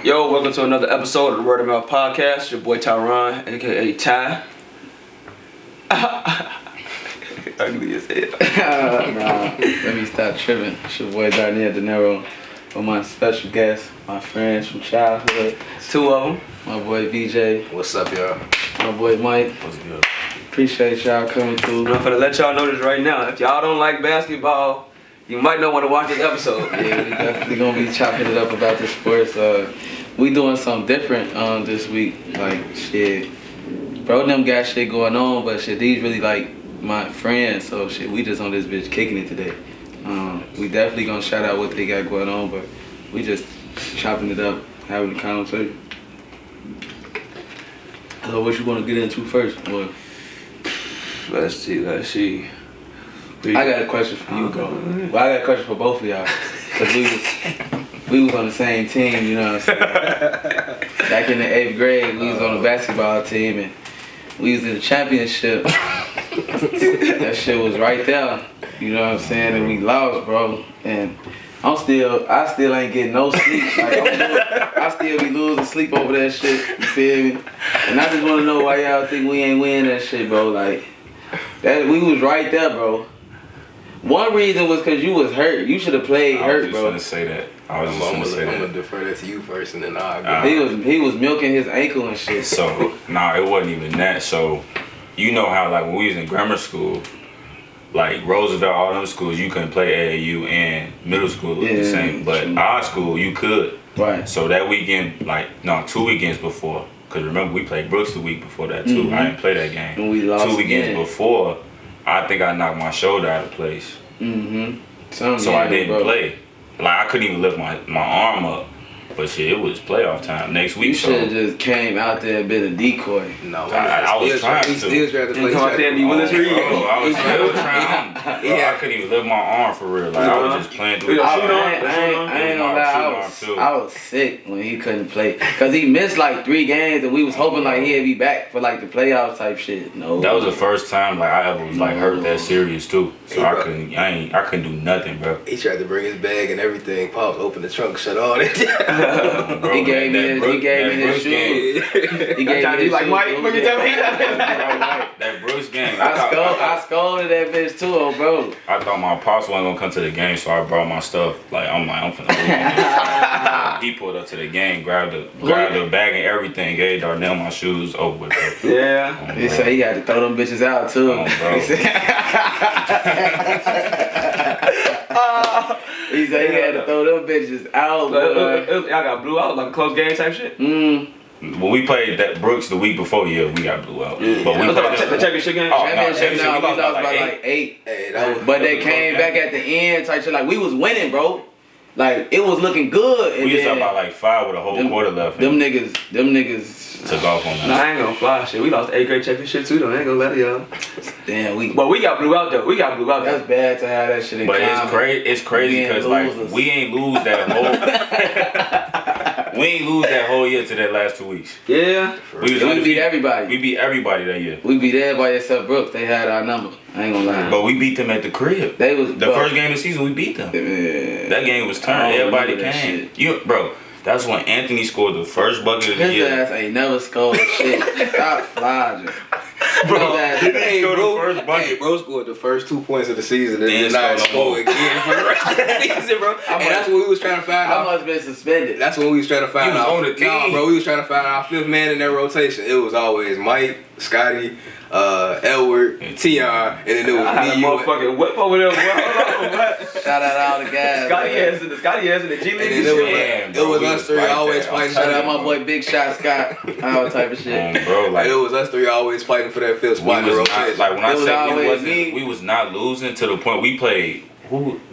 Yo, welcome to another episode of the Word of Mouth Podcast. Your boy Tyron, aka Ty. Ugly as hell. Nah, let me stop tripping. It's your boy Darnell De Niro with my special guests, my friends from childhood. Two of them. My boy BJ. What's up, y'all? My boy Mike. What's good? Appreciate y'all coming through. I'm finna let y'all know this right now. If y'all don't like basketball, you might not want to watch this episode. Yeah, we definitely gonna be chopping it up about the sports. We doing something different this week. Like shit, bro, them got shit going on, but shit, these really like my friends. So shit, we just on this bitch kicking it today. We definitely gonna shout out what they got going on, but we just chopping it up, having a conversation. So what you wanna get into first, boy? Let's see. I got a question for you, bro. Well, I got a question for both of y'all. Cause we was on the same team, you know what I'm saying? Back in the 8th grade, we was on the basketball team and we was in the championship. That shit was right there, you know what I'm saying? And we lost, bro. And I still ain't getting no sleep. Like, I still be losing sleep over that shit, you feel me? And I just wanna know why y'all think we ain't winning that shit, bro. Like, that we was right there, bro. One reason was because you was hurt. You should have played hurt, bro. I was just gonna say that. I'm gonna defer that to you first, and then I'll He was milking his ankle and shit. So, it wasn't even that. So, you know how, like, when we was in grammar school, like, Roosevelt, all them schools, you couldn't play AAU and middle school the same. But our school, you could. Right. So, that weekend, 2 weekends before, because remember, we played Brooks the week before that, too. I didn't play that game. And we lost 2 weekends again. before, I think I knocked my shoulder out of place. So I didn't play. Like, I couldn't even lift my arm up. But shit, it was playoff time next week. You should have just came out there and been a decoy. No, I was trying to. You come out there and be Willis Reed. I was still trying. I couldn't even lift my arm for real. Like, I was just playing through. I ain't gonna lie, I was sick when he couldn't play. Cause he missed like 3 games and we was hoping like he'd be back for like the playoffs type shit. No. That was the first time like I ever was like hurt that serious too. So I couldn't do nothing, bro. He tried to bring his bag and everything. Pops opened the trunk, shut all that. Bro, he gave me his shoes. He gave me his like Mike, look at that Brooks game. I scolded that bitch too, oh bro. I thought my pops wasn't gonna come to the game, so I brought my stuff. Like I'm finna leave. He pulled up to the game, grabbed the bag and everything, gave Darnell my shoes over with it. Yeah. He said he had to throw them bitches out too. He said he had to throw them bitches out. Y'all got blew out like a close game type shit? When we played that Brooks the week before, we got blew out. Yeah. But we played the championship game? We lost by like 8. But they came back at the end type shit. Like, we was winning, bro. Like, it was looking good. And we was up by like 5 with a whole quarter left. Them niggas took off on us. Nah, I ain't gonna fly shit. We lost the 8th grade championship too, though. I ain't gonna let y'all. Damn, But we got blew out though. That's bad to have that shit in common. But it's crazy because like we ain't lose that whole year to that last 2 weeks. Yeah. We beat everybody. We beat everybody that year. We beat everybody except Brooks. They had our number. I ain't gonna lie. But we beat them at the crib. The first game of the season we beat them. That game was turned. Everybody came. That's when Anthony scored the first bucket of the year. His ass ain't never scored shit. Stop flogging. Bro scored the first 2 points of the season and then not score again for the rest of the season, bro. And that's what we was trying to find out. I must have been suspended. That's what we was trying to find out. On the team. Nah, bro, we was trying to find out our 5th man in that rotation. It was always Mike, Scotty, Edward, T.R., and then it was me, you. Motherfucking whip over there. Shout out all the guys. Scotty has in the G League. And it was us 3 always fighting. Shout out my boy Big Shot Scott. All type of shit. Bro, like it was us 3 always fighting for that 5th spot in the rotation. Like when I said we was not losing to the point we played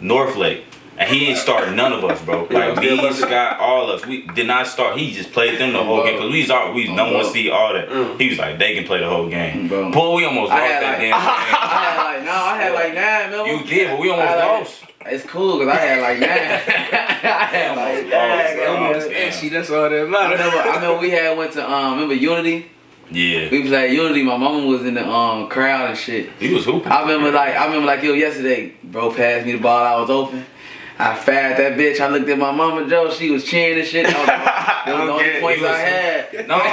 Northlake. And he didn't start none of us, bro. Like me, Scott, all of us. We did not start. He just played them the whole game because we number 1 seed, all that. He was like, they can play the whole game. Boy, we almost lost that damn game. I had like 9, remember? You did, but we almost lost. It's cool because I had like 9. I had like 9. And that's all that matters. I remember we had went to remember Unity. Yeah. We was at Unity. My mama was in the crowd and shit. He was hooping. I remember like it was yesterday. Bro passed me the ball. I was open. I fired that bitch. I looked at my mama, Joe. She was cheering and shit. Those were the only points I had. No, bro,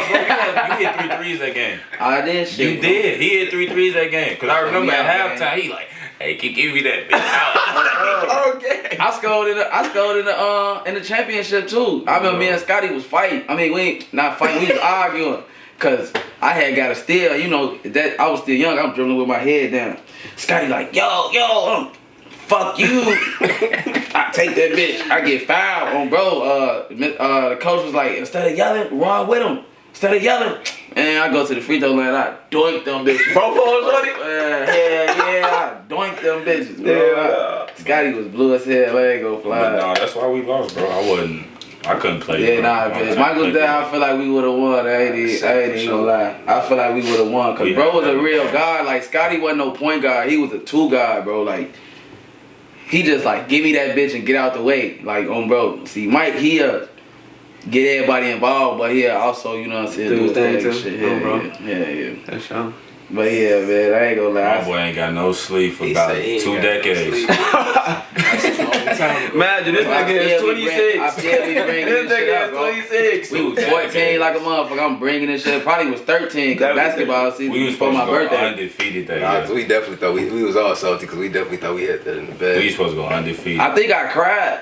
you hit 3 threes that game. I did shit. You did. He hit 3 threes that game. Cause I remember at halftime, he like, hey, give me that bitch. Okay. I scored in the championship too. I remember me and Scotty was fighting. I mean, we ain't not fighting. We was arguing. Cause I had got a steal. You know that I was still young. I'm dribbling with my head down. Scotty like, yo, fuck you. I take that bitch. I get fouled on bro. The coach was like, instead of yelling, run with him. Instead of yelling, and I go to the free throw line. I doink them bitches. Both of them, shorty? Yeah. I doink them bitches, bro. Yeah. Scotty was blue as hell. Let it go fly. But no, that's why we lost, bro. I couldn't play. Yeah, nah, bitch. Michael's down. I feel like we would have won. I ain't even gonna lie. I feel like we would have won. Cause bro was a real guy. Like Scotty wasn't no point guard. He was a 2 guy, bro. Like he just like give me that bitch and get out the way. Like on bro. See, Mike, he get everybody involved, but he also, you know what I'm saying, Do his thing too. shit. Yeah. That's sure. But yeah, man, I ain't gonna lie. My boy ain't got no sleep for about 2 decades. Imagine this nigga is 26. I still be bringing This this shit nigga up, bro. is 26. We was 14 like a motherfucker. I'm bringing this shit. Probably was 13 because basketball season We was before supposed my to go birthday. undefeated that year. We definitely thought we was all salty because we definitely thought we had that in the bag. We was supposed to go undefeated. I think I cried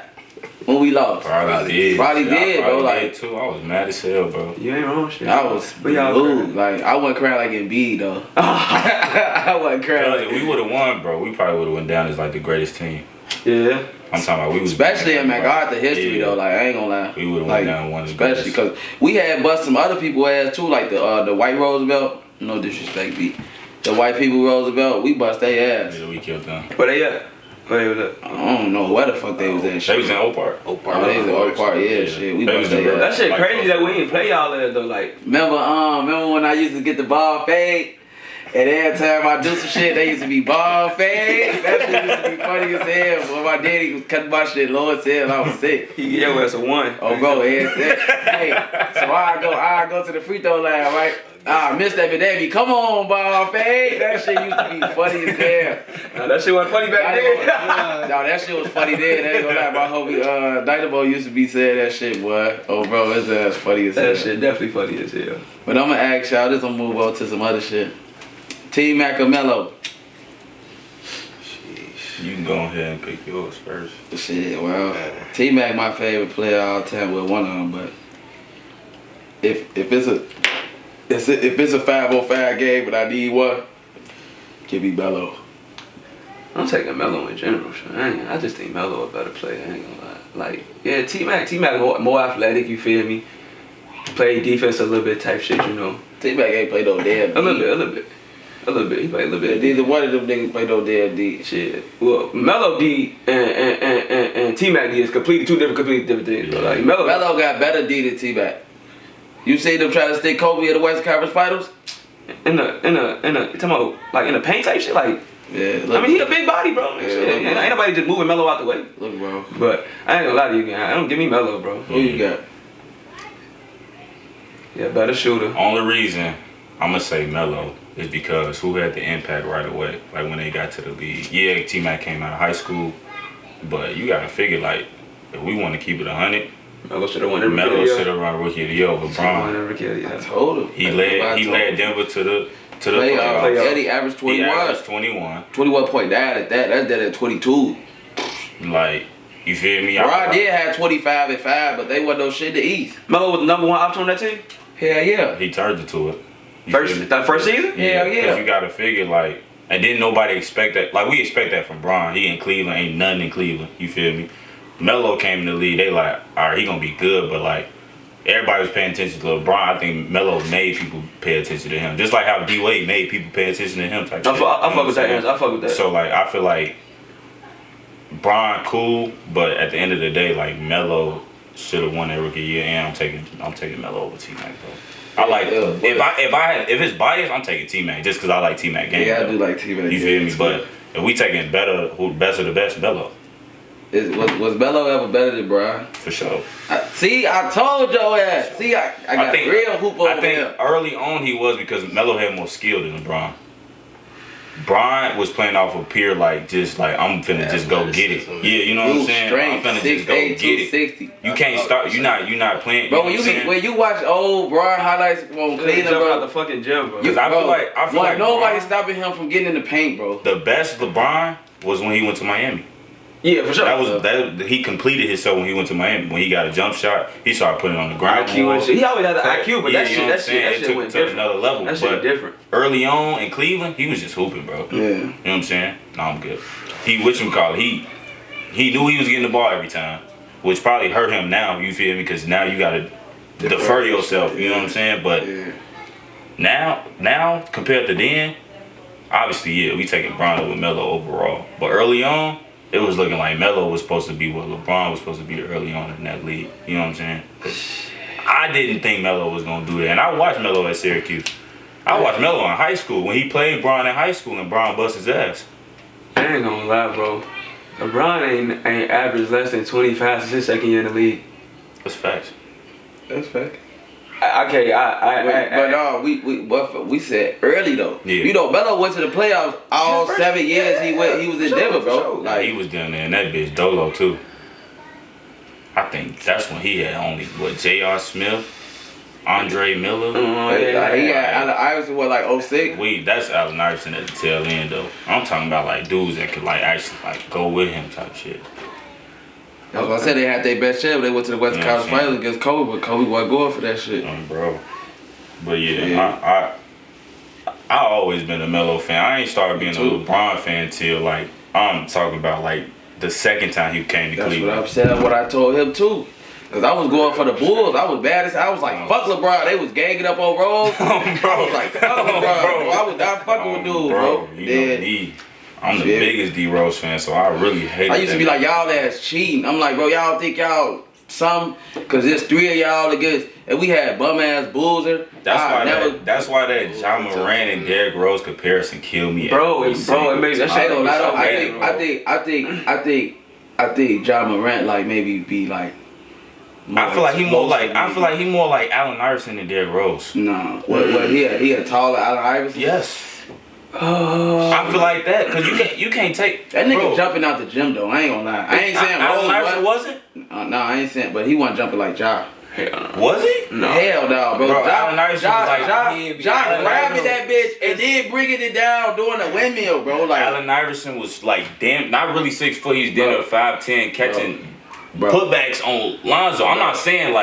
when we lost. Probably did. Probably Yeah, did, bro. Like did too. I was mad as hell, bro. You ain't wrong, shit. I was But y'all blue. Like I wasn't crying like Embiid though. I wasn't crying. If we would have won, bro, we probably would have went down as like the greatest team. Yeah. I'm talking about we was Especially in MacArthur history though, like I ain't gonna lie. We would have like, went down one. especially because we had bust some other people ass too, like the white Roosevelt. No disrespect, B. The white people Roosevelt, we bust their ass. Yeah, we killed them. Where they at? Where they was at? I don't know where the fuck they was at. They Shit. was in Oak Park. Oh, they was in Oak Park, yeah, shit. We They bust was in their Brooklyn. ass. That shit Like crazy that we close ain't play y'all there though. Like, Remember when I used to get the ball fade? And every time I do some shit, they used to be ball fade. That shit used to be funny as hell. When my daddy was cutting my shit low as hell, I was sick. he get your ass a 1. Oh, bro, hey, so I go to the free throw line, right? I missed that, but they be, come on, ball fade. That shit used to be funny as hell. Nah, that shit wasn't funny back then. No, that shit was funny then. They ain't gonna lie, my homie Dynamo used to be saying that shit, boy. Oh, bro, his ass funny as hell. That shit definitely funny as hell. But I'm gonna ask y'all, this gonna move on to some other shit. T-Mac or Melo? You can go ahead and pick yours first. Shit, well, T-Mac my favorite player all time. Well, one of them, but if it's a 5-on-5 game, but I need one, give me Melo. I'm taking Melo in general. Sure. I just think Melo a better player. I ain't gonna lie. Like, yeah, T-Mac more athletic. You feel me? Play defense a little bit type shit. You know. T-Mac ain't play no damn D. A little bit. He played a little bit. Neither one of them niggas play no damn D. Shit. Well, Melo D and T-Mac D is completely different things. Yeah. Like Melo got better D than T-Mac. You see them trying to stick Kobe at the Western Conference Finals? in the you talking about like in the paint type shit. Like, Yeah. I mean, he a big body, bro. Yeah, Shit. Ain't nobody just moving Melo out the way. Look, bro. But I ain't gonna lie to you, man. I don't give me Melo, bro. Who you got? Yeah, better shooter. Only reason I'm gonna say Melo is because who had the impact right away, like when they got to the league. Yeah, T-Mac came out of high school, but you gotta figure like if we want to keep it 100, Melo should have won every Melo year. should have run Rookie of the Year over Bron. I told him. He led Denver to the playoffs. playoffs. Eddie averaged 21. He averaged 21. 21.9 at that. That's dead at 22. Like, you feel me? Bron did have 25 at 5, but they wasn't no shit to East. Melo was the number 1 option on that team. Hell yeah. He turned into it. You feel me? That first season. Hell yeah. Because you gotta figure like, and then nobody expect that. Like we expect that from Bron. He in Cleveland, ain't nothing in Cleveland. You feel me? Melo came in the league. They like, all right, he gonna be good, but like everybody was paying attention to LeBron. I think Melo made people pay attention to him, just like how D Wade made people pay attention to him. Type shit. I fuck with that answer. I fuck with that. So like, I feel like Bron cool, but at the end of the day, like Melo should have won that Rookie year, and I'm taking Melo over T-Mac, bro. I like if it's biased, I'm taking T-Mac just because I like T-Mac game. Yeah, I do like T-Mac. You feel me? But if we taking best of the best, Melo Was Melo ever better than Bron? for sure. I told your ass. See, I got real hoop over I think here. early on he was because Melo had more skill than LeBron. Bron was playing off a pure just like I'm finna just go get it. Yeah, you know what I'm saying? I'm finna just go get it. You can't start. You're not playing. Bro, when you watch old Bron highlights on Cleveland, bro, bro, the fucking gym, bro. I feel like nobody's stopping him from getting in the paint, bro. The best LeBron was when he went to Miami. Yeah, for sure. He completed himself when he went to Miami. When he got a jump shot, he started putting it on the ground. IQ and shit. He always had the IQ, but that shit took went it to different. another level. That shit different. Early on in Cleveland, he was just hooping, bro. Yeah. You know what I'm saying? No, I'm good. He knew he was getting the ball every time, which probably hurt him now. You feel me? Because now you gotta defer yourself. You know what I'm saying? But now compared to then, obviously, yeah, we taking Bron over Melo overall. But early on, it was looking like Melo was supposed to be what LeBron was supposed to be early on in that league. You know what I'm saying? 'Cause I didn't think Melo was gonna do that, and I watched Melo at Syracuse. I watched Melo in high school when he played Bron in high school, and Bron bust his ass. I ain't gonna lie, bro. LeBron ain't averaged less than 20 passes his second year in the league. That's facts. That's fact. We said early though. Yeah. You know, Melo went to the playoffs all 7 years. He was in Denver, bro. Sure. Like he was down there, and that bitch Dolo too. I think that's when he had only J.R. Smith, Andre Miller. He had Allen Iverson like 06. That's Allen Iverson at the tail end though. I'm talking about like dudes that could like actually like go with him type shit. That's why I said they had their best shot. They went to the Western Conference Finals against Kobe, but Kobe wasn't going for that shit. Bro. But yeah, I always been a Melo fan. I ain't started being a LeBron fan till like I'm talking about like the second time he came to Cleveland. That's what I'm saying. What I told him too. Cause I was going for the Bulls. I was bad as I was like, fuck LeBron. They was ganging up on Rose. I was like, fuck LeBron, bro. I was not fucking with dudes, bro. You know me. I'm the biggest D Rose fan, so I really hate it. I used to be like, y'all ass cheating. I'm like, bro, y'all think y'all some? Cause there's 3 of y'all against, and we had bum ass Boozer. That's why that John Moran and Derrick Rose comparison killed me. Bro, it makes that shit. I think John Morant like maybe be like. I feel like he more like Allen Iverson than Derrick Rose. No, he a taller Allen Iverson. Yes. I feel like that because you can't take that nigga jumping out the gym though. I ain't gonna lie. I ain't saying Allen Iverson wasn't. No, I ain't saying, but he wasn't jumping like Ja. Hell no. Was he? No. Hell no, bro. Allen Iverson was like Ja grabbing that bitch and then bringing it down doing a windmill, bro. Like Allen Iverson was like damn, not really 6 foot. He's damn 5'10", catching. Putbacks on Lonzo. I'm not saying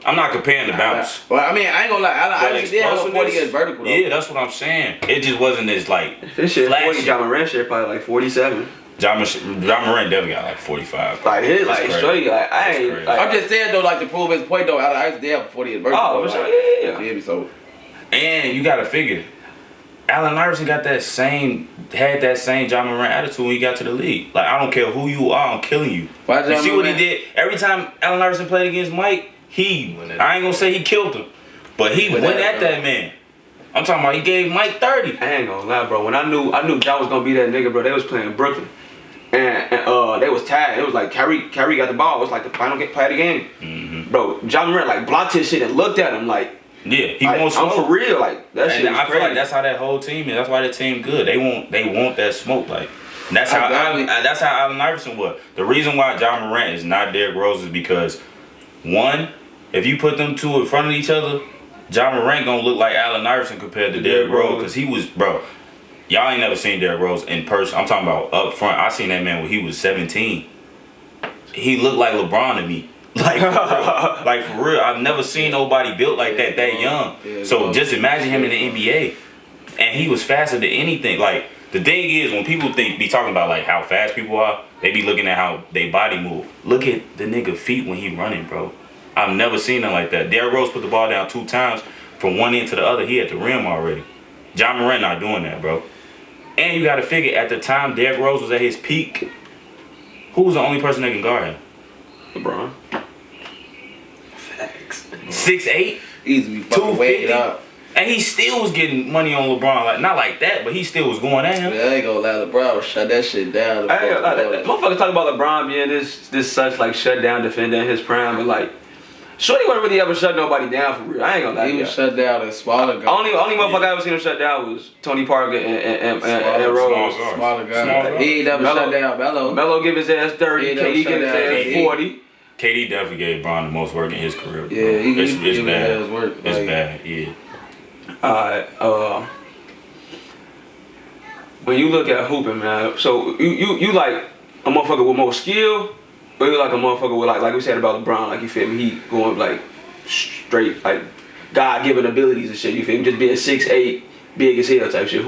I'm not comparing the bounce. Well, I mean, I ain't gonna lie. Allen Iverson did have a 40 years vertical though. Yeah, that's what I'm saying. It just wasn't as like this shit flashy. 40, John Moran shit probably like 47. John Moran definitely got like 45. Like his like straight like I ain't. Like, I'm just saying though, like to prove his point though. Allen Iverson did have a 40 years vertical. Oh, for sure, yeah. So, and you gotta figure, Allen Iverson had that same John Moran attitude when he got to the league. Like, I don't care who you are, I'm killing you. You see what he did? Every time Allen Iverson played against Mike, I ain't gonna say he killed him, but he went at that man. I'm talking about he gave Mike 30. I ain't gonna lie, bro. When I knew John was gonna be that nigga, bro, they was playing Brooklyn. And they was tied. It was like Kyrie got the ball. It was like the final play of the game. Mm-hmm. Bro, John Moran like blocked his shit and looked at him like, yeah, he like, wants smoke. I'm for real, like that shit. And I crazy. feel like that's how that whole team is. That's why that team good. They want that smoke. Like that's how Allen Iverson was. The reason why John Morant is not Derrick Rose is because one, if you put them two in front of each other, John Morant gonna look like Allen Iverson compared to Derrick Rose because he was Y'all ain't never seen Derrick Rose in person. I'm talking about up front. I seen that man when he was 17. He looked like LeBron to me. Like for real. I've never seen nobody built like that young. So just imagine him in the NBA. And he was faster than anything. Like the thing is when people be talking about like how fast people are, they be looking at how they body move. Look at the nigga feet when he running, bro. I've never seen nothing like that. Derrick Rose put the ball down 2 times from one end to the other. He at the rim already. John Morant not doing that, bro. And you gotta figure at the time Derrick Rose was at his peak, who was the only person that can guard him? LeBron. 6'8", easy, 250, and he still was getting money on LeBron. Like not like that, but he still was going at him. Man, I ain't gonna lie, LeBron would shut that shit down. Motherfuckers talk about LeBron being this such like shut down defender in his prime, but like Shorty wasn't really ever shut nobody down for real. I ain't gonna lie. He was shut down as smaller guy. Only motherfucker I ever seen him shut down was Tony Parker and Rose. Smaller guy. He ain't never shut down Melo. Melo give his ass 30. KD give his ass 40. KD definitely gave Bron the most work in his career. Bro. Yeah, it's bad. His work. It's bad. Yeah. Alright. When you look at hooping, man, so you like a motherfucker with more skill, or you like a motherfucker with like we said about LeBron, like you feel me? He going like straight like God-given abilities and shit. You feel me? Just being 6'8", big as hell type shit.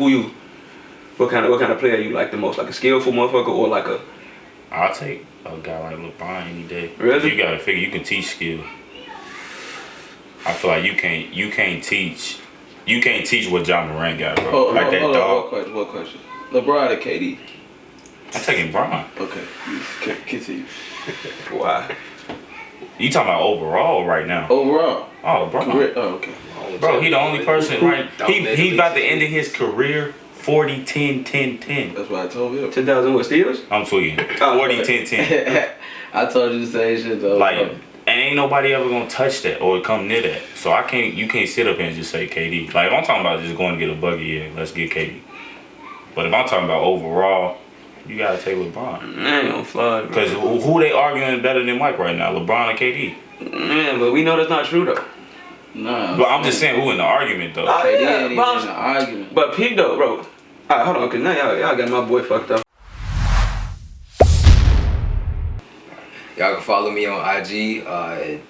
What kind of player you like the most? Like a skillful motherfucker or like a? I'll take a guy like LeBron any day. Really? You gotta figure you can teach skill. I feel like you can't teach what Ja Morant got, bro. Like that dog. What question? LeBron or KD? I'm taking Bron. Okay, continue. Why? You talking about overall right now? Overall. Oh, bro. Okay. Bro, he the only person, right? He about to end his career 40, 10, 10, 10. That's what I told you. 10,000 what, steals? I'm tweaking. 40, 10, 10. I told you the same shit though. Like, and ain't nobody ever gonna touch that or come near that. So you can't sit up here and just say KD. Like, if I'm talking about just going to get a buggy, yeah, let's get KD. But if I'm talking about overall, you gotta take LeBron. I ain't gonna flood. Because who they arguing better than Mike right now? LeBron or KD? Man, but we know that's not true though. Nah. But I'm just saying who in the argument though. Oh, KD yeah, ain't even in the argument. But peep though, bro. Alright, hold on, cause now y'all got my boy fucked up. Y'all can follow me on IG at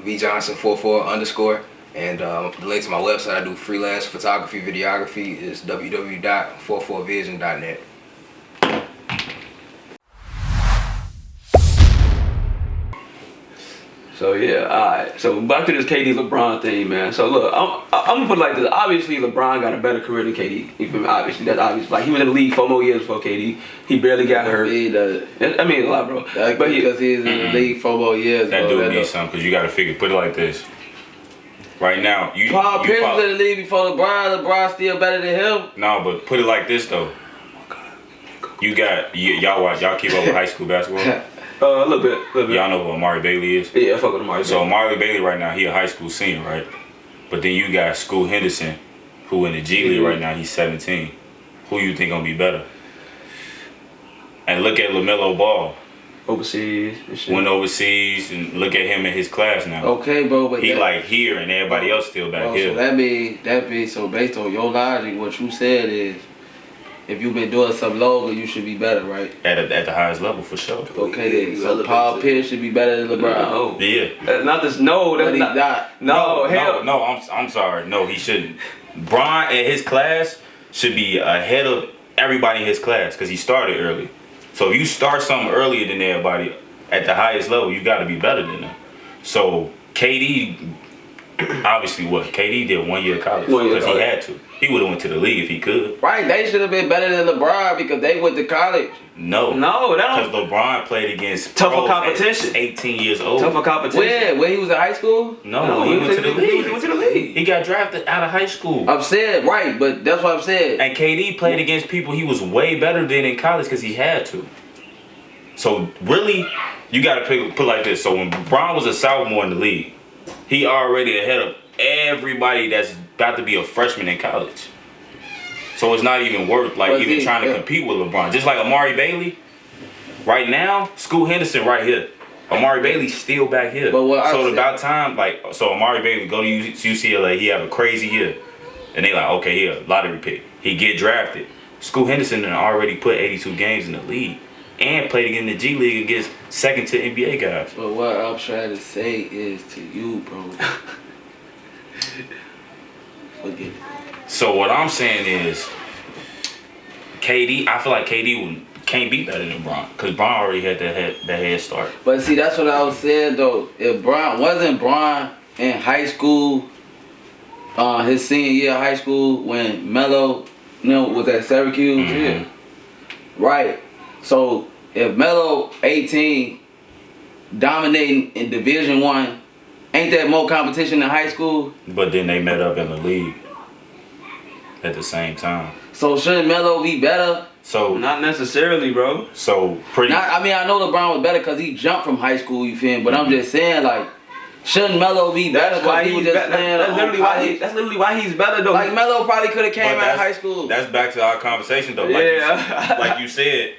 vjohnson44_. And the link to my website, I do freelance photography, videography, is www.44vision.net. So yeah, alright. So back to this KD LeBron thing, man. So look, I'm gonna put it like this. Obviously, LeBron got a better career than KD. You feel me? Obviously, that's obvious. Like he was in the league 4 more years before KD. He barely got hurt. He does. I mean a lot, bro. But because he's in the league 4 more years. That dude needs something because you got to figure. Put it like this. Right now, Paul Pierce was in the league before LeBron. LeBron still better than him. No, but put it like this though. You got y'all keep up with high school basketball. A little bit. Y'all know who Amari Bailey is? Yeah, I fuck with Amari. So Amari Bailey right now, he a high school senior, right? But then you got Scoot Henderson, who in the G League right now, he's 17. Who you think gonna be better? And look at LaMelo Ball. Overseas and shit. Went overseas and look at him in his class now. Okay, bro, but he like here and everybody else still back here. So that means so based on your logic, what you said is, if you've been doing something longer, you should be better, right? At the highest level for sure. Okay, then. So Paul Pierce should be better than LeBron. No. Yeah. Not this. No, that's But he's not. No, hell. No, I'm sorry. No, he shouldn't. Bron at his class should be ahead of everybody in his class because he started early. So if you start something earlier than everybody at the highest level, you got to be better than them. So KD, obviously what? KD did 1 year of college because he had to. He would have went to the league if he could. Right, they should have been better than LeBron because they went to college. No, because LeBron played against tougher competition. 18 years old. Tougher competition. When he was in high school? No, he went to the league. He went to the league. He got drafted out of high school. I'm saying, right, but that's what I'm saying. And KD played against people he was way better than in college because he had to. So really, you got to put like this. So when Bron was a sophomore in the league, he already ahead of everybody that's about to be a freshman in college. So it's not even worth trying to compete with LeBron. Just like Amari Bailey, right now, Scoot Henderson right here. Amari Bailey's still back here. So about time, so Amari Bailey go to UCLA, he have a crazy year. And they like, okay, yeah, lottery pick. He get drafted. Scoot Henderson already put 82 games in the league. And played in the G League against second to NBA guys. But what I'm trying to say is to you, bro. Forget it. So what I'm saying is, KD, I feel like KD can't be better than Bron because Bron already had that head start. But see, that's what I was saying though. If wasn't Bron in high school, his senior year of high school when Melo, was at Syracuse, Mm-hmm. Right. So if Melo 18 dominating in Division I, ain't that more competition than high school? But then they met up in the league at the same time. So shouldn't Melo be better? So not necessarily, bro. So pretty. I know LeBron was better because he jumped from high school. You feel me? But I'm just saying, like, Shouldn't Melo be better? That's why Because he was he's just better. playing That's on literally why college? that's literally why he's better though. Like Melo probably could have came But out of high school. That's back to our conversation though. Like, Yeah. like you said,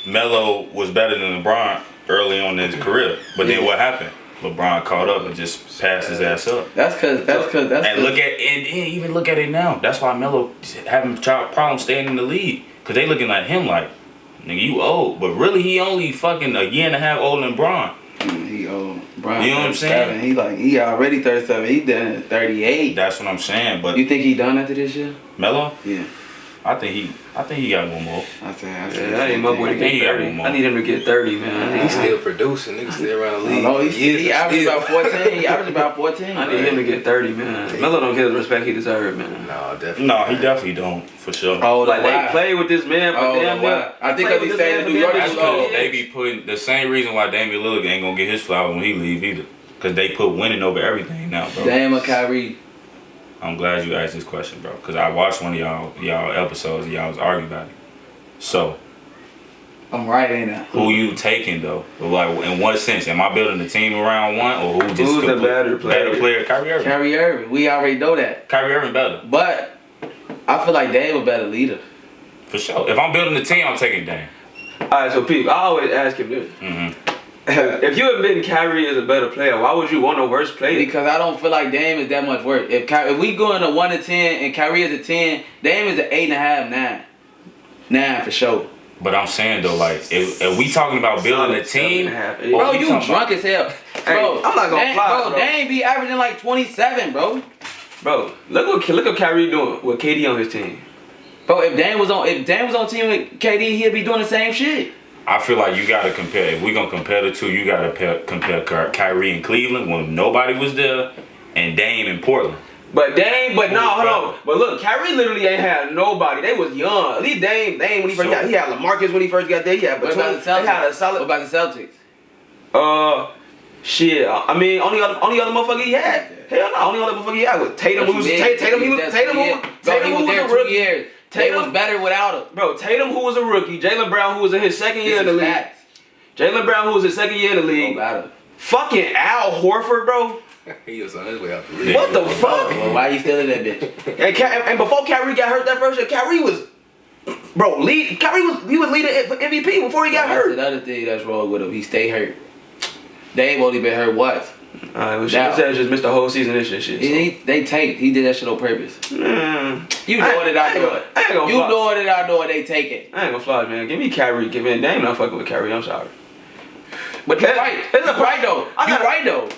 Melo was better than LeBron early on in his career. But then what happened? LeBron caught up and just passed his ass up. That's cause And even look at it now. That's why Melo having problems staying in the league. Cause they looking at him like, nigga, you old. But really, he only fucking a year and a half older than Bron. He old. Brian, You know what I'm saying? He already 37. He done at 38. That's what I'm saying. But You think he done after this year? Melo, Yeah. I think he got one more. I say. Yeah, I need my boy to I think he get got 30. one more. I need him to get 30, man. He's still producing. Niggas still around the league. No, he averaged about 14. He averaged about 14. I need him to get 30, man. Melo don't get the respect he deserves, man. No, definitely. No, he definitely don't for sure. Oh, Like they play with this man for damn near. I think because he stayed in New York That's too because long. they be putting the same reason why Damian Lillard ain't gonna get his flowers when he leave either. Cause they put winning over everything now, bro. Damn, a Kyrie. I'm glad you asked this question, bro. Cause I watched one of y'all episodes and y'all was arguing about it. So, I'm right, ain't I? who you taking though? Like, in what sense? Am I building a team around one, or who just Who's the better player? Better player, Kyrie Irving. Kyrie Irving. We already know that. Kyrie Irving better But I feel like Dame a better leader. for sure. If I'm building a team, I'm taking Dame. Alright, so Pete, I always ask him this. If you admit Kyrie is a better player, why would you want a worse player? Because I don't feel like Dame is that much worse. If we go in a 1 to 10 and Kyrie is a 10, Dame is an 8.5, 9. 9 for sure. But I'm saying though, like, if we talking about building a team, Bro, you drunk as hell. Bro, I'm not gonna fly, bro. Dame be averaging like 27, bro. Bro, look what Kyrie doing with KD on his team. Bro, if Dame was on team with KD, he'd be doing the same shit. I feel like you gotta compare. If we gonna compare the two, you gotta compare Kyrie in Cleveland when nobody was there, and Dame in Portland. But hold on. But look, Kyrie literally ain't had nobody. They was young. At least Dame when he first got, he had LaMarcus when he first got there. He had What about the Celtics? They had a solid. What about the Celtics? Shit. I mean, only other motherfucker he had. Hell no, only other motherfucker he had was Tatum. Who was Tatum? He was a rookie. Years. Tatum was better without him. Bro, Tatum, who was a rookie. Jaylen Brown, who was in his second year in the league. Jaylen Brown, who was his second year in the league. Fucking Al Horford, bro. He was on his way out the league. What the fuck? Well, why you still in that bitch? And before Kyrie got hurt that first year, Kyrie was leading for MVP before he got hurt. That's another thing that's wrong with him. He stay hurt. Dame only been hurt once. Alright, well, shit just missed the whole season this shit. They tanked. He did that shit on purpose. You know it, I know it. You know it, I know it. They take it. I ain't gonna fly, man. Give me Kyrie. Dame not fucking with Kyrie. I'm sorry. But you're right. You're right though. You're right though.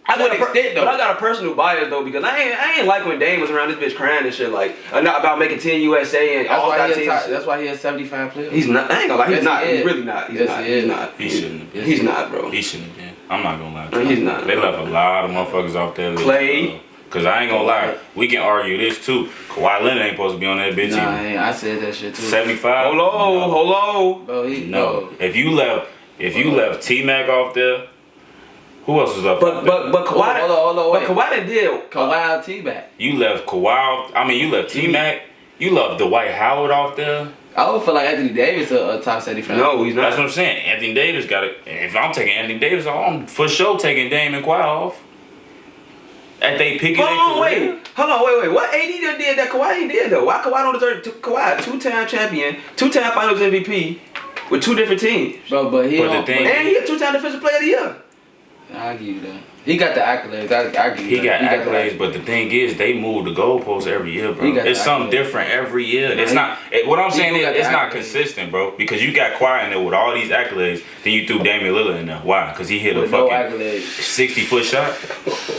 I got extent though. But I got a personal bias though because I ain't like when Dame was around this bitch crying and shit like not about making 10 USA and all that teams. That's why he has 75 players. He's not. I ain't gonna lie. He's not. He's really not. He's not. He shouldn't have been. He's not, bro. He shouldn't have been. I'm not gonna lie to you. He's not. They left a lot of motherfuckers off there. Clay. Cause I ain't gonna lie, we can argue this too. Kawhi Leonard ain't supposed to be on that bitch either. I said that shit too. 75. Hold on. Bro, no. If you left T-Mac off there, who else was up? But Kawhi. Hold on, wait. But Kawhi did. Kawhi T-Mac. You left Kawhi. You left T-Mac. You left Dwight Howard off there. I would feel like Anthony Davis a top 75. No, he's not. That's what I'm saying. Anthony Davis got it. If I'm taking Anthony Davis off, I'm for sure taking Dame and Kawhi off. At they picking their career. Hold on, wait. What AD did that Kawhi did though? Why Kawhi don't deserve Kawhi, 2-time champion, 2-time Finals MVP with 2 different teams? Bro, but he and he a 2-time Defensive Player of the Year. I give you that. He got the accolades. I give you He got accolades, but the thing is, they move the goalposts every year, bro. It's something different every year. It's not. What I'm saying is, it's not consistent, bro. Because you got Kawhi in there with all these accolades, then you threw Damian Lillard in there. Why? Because he hit a fucking 60-foot shot.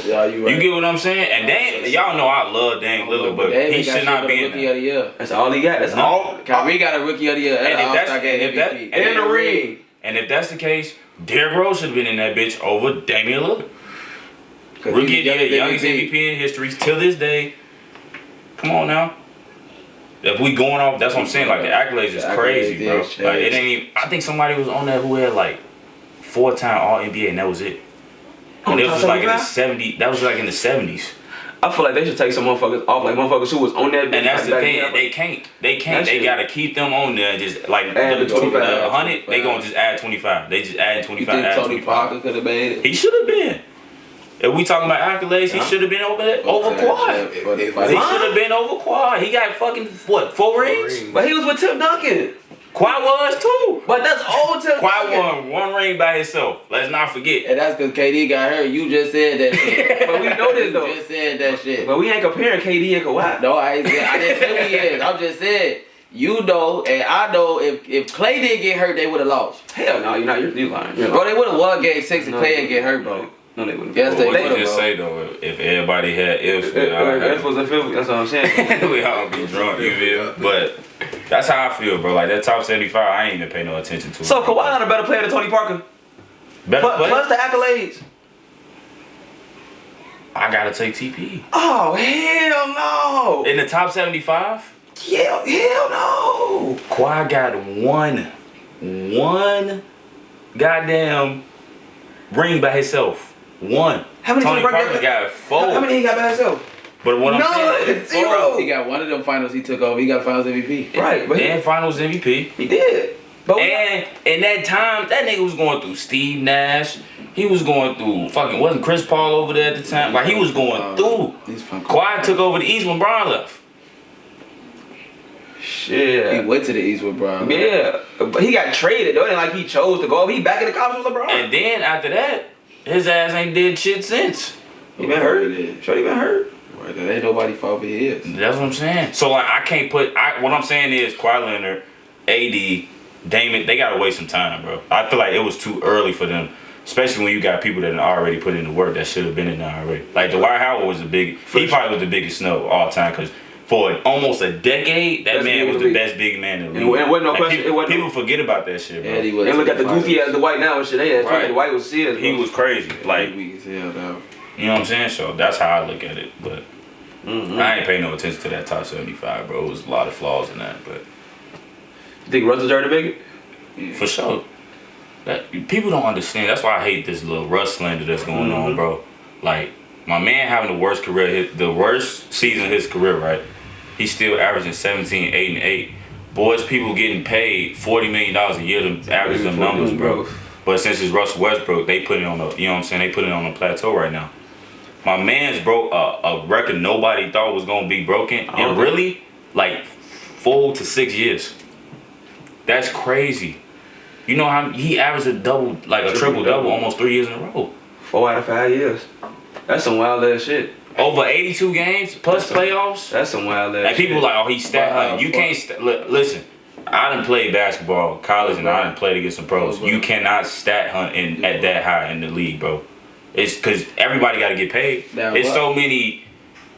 Yeah, you right. You get what I'm saying? And Dame, y'all know I love Dame Lillard, but he should not be in there. That's all he got. That's all. Kyrie got a Rookie of the Year. And a ring. And if that's the case, Derrick Rose should have been in that bitch over Damian Lillard. Rookie of the Year, youngest MVP in history till this day. Come on now. If we going off, that's what I'm saying. Like the accolades is crazy, bro. Like it ain't even. I think somebody was on there who had like 4-time All NBA, and that was it. And it was like in the 70s. That was like in the 70s. I feel like they should take some motherfuckers off, like motherfuckers who was on that. And that's the thing. They can't. They gotta keep them on there. And just like add the 100, they gonna just add 25. They just add 25. You think add Tony 25. Parker could have made it? He should have been. If we talking about accolades, he should have been over Kawhi. He should have been over Kawhi. He got fucking, what, 4 rings? But he was with Tim Duncan. Kawhi was too. But that's old Tim Kawhi Duncan. won 1 ring by himself. Let's not forget. And that's because KD got hurt. You just said that shit. But we know this though. You just said that shit. But we ain't comparing KD and Kawhi. No, I didn't say we is. I'm just saying, you know, and I know if Clay didn't get hurt, they would have lost. Hell no, you're lying. Bro, they would have won game 6 if No, Clay didn't get hurt, bro. No, they wouldn't. Yes, they What would you have, just bro. say though, if everybody had ifs, we all That's had- what I'm saying. we all be drunk, you feel? But that's how I feel, bro. Like that top 75, I ain't even pay no attention to. So Kawhi not a better player than Tony Parker. Better play? Plus the accolades. I gotta take TP. Oh hell no. In the top 75, Hell no. Kawhi got one goddamn ring by himself. One. How many Tony times Parker Parker got 4. How many he got by himself? But what I'm saying is 0. He got one of them finals he took over. He got finals MVP. Right, but and Finals MVP. he did. But And in that time, that nigga was going through Steve Nash. He was going through fucking, wasn't Chris Paul over there at the time? Like he was going through. He's fucking. Kawhi took over the East when Bron left. He shit. went to the East with Bron. Yeah. But he got traded though. It ain't like he chose to go. He back in the college with LeBron. And then after that, his ass ain't did shit since. He been hurt. Sure, he been hurt. Right, that ain't nobody fault but his. That's what I'm saying. So like I can't put. What I'm saying is Kawhi Leonard, AD, Damon, they gotta waste some time, bro. I feel like it was too early for them, especially when you got people that already put in the work that should have been in there already. Like Dwight Howard was he probably was the biggest snub of all time because for almost a decade, that Best man big was in the the best big man in the And league. it wasn't no Like, question. People, It wasn't. people forget about that shit, bro. And he was. And look at the goofy ass Dwight now and shit. They Right. had Dwight was serious. He was crazy. Like, weak as hell, though. you know what I'm saying? So that's how I look at it. But Mm-hmm. I ain't pay no attention to that top 75, bro. It was a lot of flaws in that, but Think Russ deserved to make it? for sure. That people don't understand. That's why I hate this little Russ slander that's going on, bro. Like my man having the worst career, the worst season of his career, right? He's still averaging 17, 8, and 8. Boys, people getting paid $40 million a year to average them numbers, bro. But since it's Russell Westbrook, they put it on the, you know what I'm saying? They put it on a plateau right now. My man's broke a record nobody thought was gonna be broken in really like 4 to 6 years. That's crazy. You know how he averaged a triple double almost 3 years in a row. 4 out of 5 years. That's some wild ass shit. Over 82 games plus playoffs. That's some wild ass And shit. people like, oh, he's stat hunting. You can't listen. I done played basketball, college, and I done played against some pros. You cannot stat hunt at that high in the league, bro. It's because everybody got to get paid. It's so many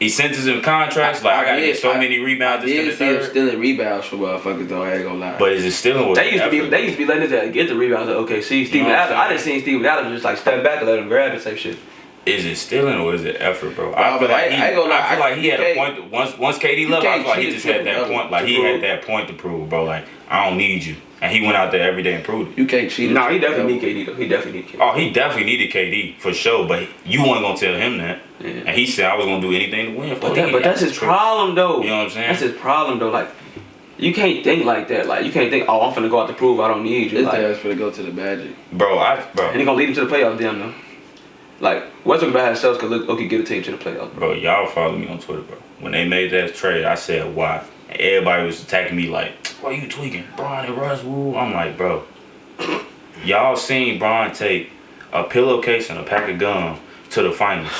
incentives and contracts. Like I got to get so many rebounds. I did see him stealing rebounds from motherfuckers though. I ain't gonna lie. But is it stealing? They used to be letting his ass get the rebounds at OKC. Steven Adams. I didn't see Steven Adams just like step back and let him grab it type shit. Is it stealing or is it effort, bro? I feel like he had a point. Once KD left, I feel like he just had that point. Like he had that point to prove, bro. Like I don't need you, and he went out there every day and proved it. You can't cheat. No, he definitely need KD though. He definitely need KD. Oh, he definitely needed KD for sure, but you weren't gonna tell him that. Yeah. And he said I was gonna do anything to win. But that's his problem though. You know what I'm saying? That's his problem though. Like you can't think like that. Like you can't think, oh, I'm finna go out to prove I don't need you. This Like, guy's finna go to the Magic. Bro, and he gonna lead him to the playoffs, damn though. Like Westbrook about himself could look okay, get a team to the playoffs. Bro, y'all follow me on Twitter, bro. When they made that trade, I said why. And everybody was attacking me like, why you tweaking? Bron and Russ, woo. I'm like, bro, y'all seen Bron take a pillowcase and a pack of gum to the finals.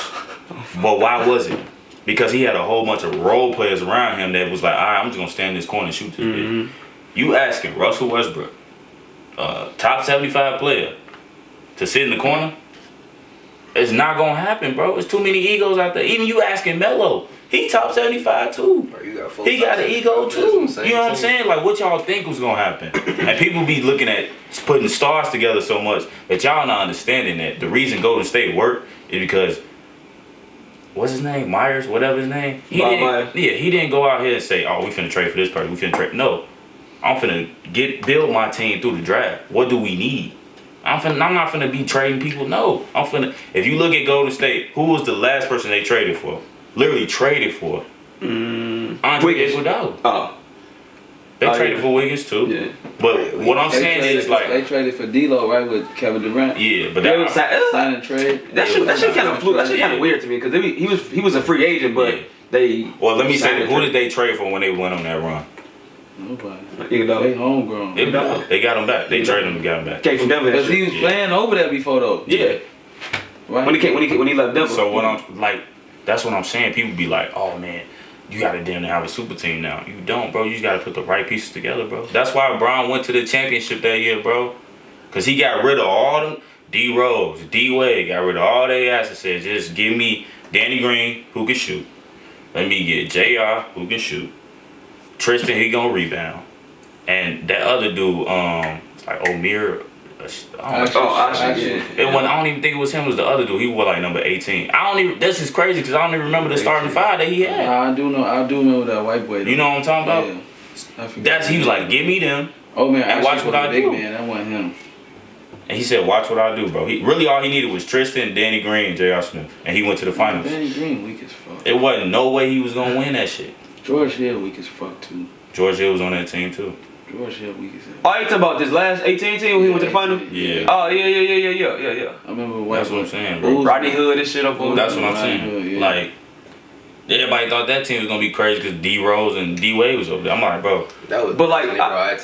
But why was it? Because he had a whole bunch of role players around him that was like, all right, I'm just gonna stand in this corner and shoot this bitch. You asking Russell Westbrook, top 75 player, to sit in the corner? It's not gonna happen, bro. It's too many egos out there. Even you asking Melo, he top 75 too. Bro, he got an ego too. You know what I'm saying? Like what y'all think was gonna happen? And people be looking at putting stars together so much that y'all not understanding that the reason Golden State worked is because what's his name? Myers, whatever his name. He didn't go out here and say, oh, we finna trade for this person, we finna trade. No. I'm finna build my team through the draft. What do we need? I'm not finna be trading people. No. If you look at Golden State, who was the last person they traded for? Literally traded for. Andre Iguodala. Oh. They traded for Wiggins too. Yeah. But what I'm saying is like they traded for D'Lo, right, with Kevin Durant. yeah, but It was that Sign and trade. that shit kind of flew. That shit kind of Yeah. weird to me because he was a free agent, but Yeah. they. well, let me say signed that. and Who did they trade for when they went on that run? Nobody. You know, They homegrown. They got him back. They traded him and got him back. came from Denver. Because he was Yeah. playing over there before though. Yeah. Right. when he left Denver. So what I'm like, that's what I'm saying. People be like, oh man, you got to damn near have a super team now. You don't, bro. You just got to put the right pieces together, bro. That's why Brown went to the championship that year, bro. Because he got rid of all them. D Rose, D Wade, got rid of all their assets. Said, just give me Danny Green, who can shoot. Let me get JR, who can shoot. Tristan, he gonna rebound. And that other dude, it's like Omir. I don't even think it was him. It was the other dude. He was like number 18. This is crazy because I don't even remember the starting five that he had. I do remember that white boy. Though. You know what I'm talking about? Yeah. He was like, give me them. Oh man, and watch what I big do. Man, that wasn't him. And he said, watch what I do, bro. He really all he needed was Tristan, Danny Green, and J.R. Smith, and he went to the finals. Danny Green weak as fuck. It wasn't no way he was gonna win that shit. George Hill weak as fuck too. George Hill was on that team too. George Hill weak as hell. Oh, you talking about this last 18 team when he went to the final? Yeah. Oh yeah. I remember That's what I'm saying, bro. Rodney Hood and shit up on. That's what I'm saying. Yeah. Like, everybody thought that team was gonna be crazy because D Rose and D Wade was over there. I'm like, bro. That was But like,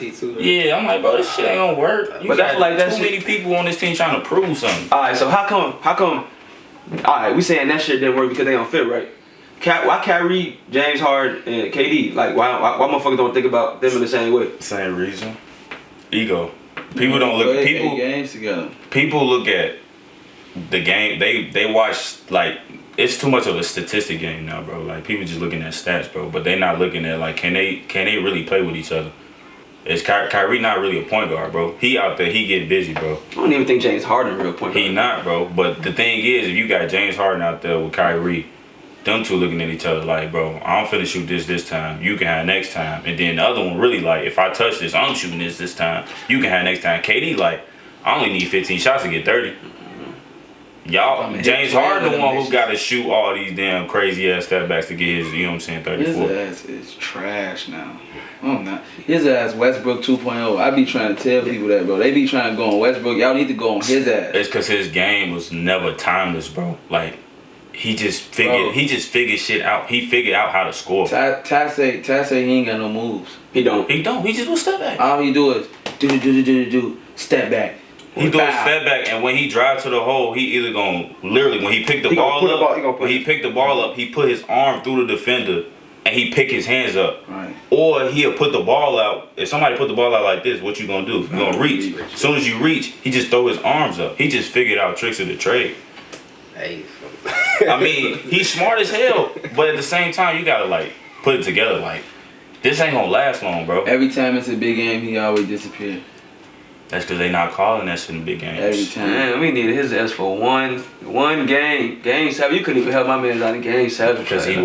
IT too. Yeah, I'm like, bro, this shit ain't gonna work. You But got that's like that too shit- many people on this team trying to prove something. All right, so how come? All right, we saying that shit didn't work because they don't fit right. Why Kyrie, James Harden, and KD? Like, why motherfuckers don't think about them in the same way? Same reason. Ego. People don't look. People games together. People look at the game. They watch like it's too much of a statistic game now, bro. Like people just looking at stats, bro. But they not looking at like can they really play with each other? Is Kyrie not really a point guard, bro? He out there, he getting busy, bro. I don't even think James Harden real point guard. He not, bro. But the thing is, if you got James Harden out there with Kyrie, them two looking at each other like, bro, I'm finna shoot this time. You can have next time. And then the other one really like, if I touch this, I'm shooting this time. You can have next time. KD like, I only need 15 shots to get 30. Y'all, James Harden the one who got to shoot all these damn crazy ass step backs to get his, you know what I'm saying, 34. His ass is trash now. Oh no, his ass Westbrook 2.0. I be trying to tell people that, bro. They be trying to go on Westbrook. Y'all need to go on his ass. It's because his game was never timeless, bro. Like, he just figured shit out. He figured out how to score. Ty say he ain't got no moves. He don't. He just will step back. All he do is do step back. He do a step back, and when he drive to the hole, he either gonna literally when he pick the ball up, when he pick the ball up, he put his arm through the defender, and he pick his hands up. Right. Or he'll put the ball out. If somebody put the ball out like this, what you gonna do? You gonna reach. As soon as you reach, he just throw his arms up. He just figured out tricks of the trade. Hey. I mean, he's smart as hell, but at the same time, you gotta like put it together. Like, this ain't gonna last long, bro. Every time it's a big game, he always disappear. That's because they not calling that shit in big games. Every time. Man, we needed his ass for one game. Game 7. You couldn't even help my man out in game 7. Because he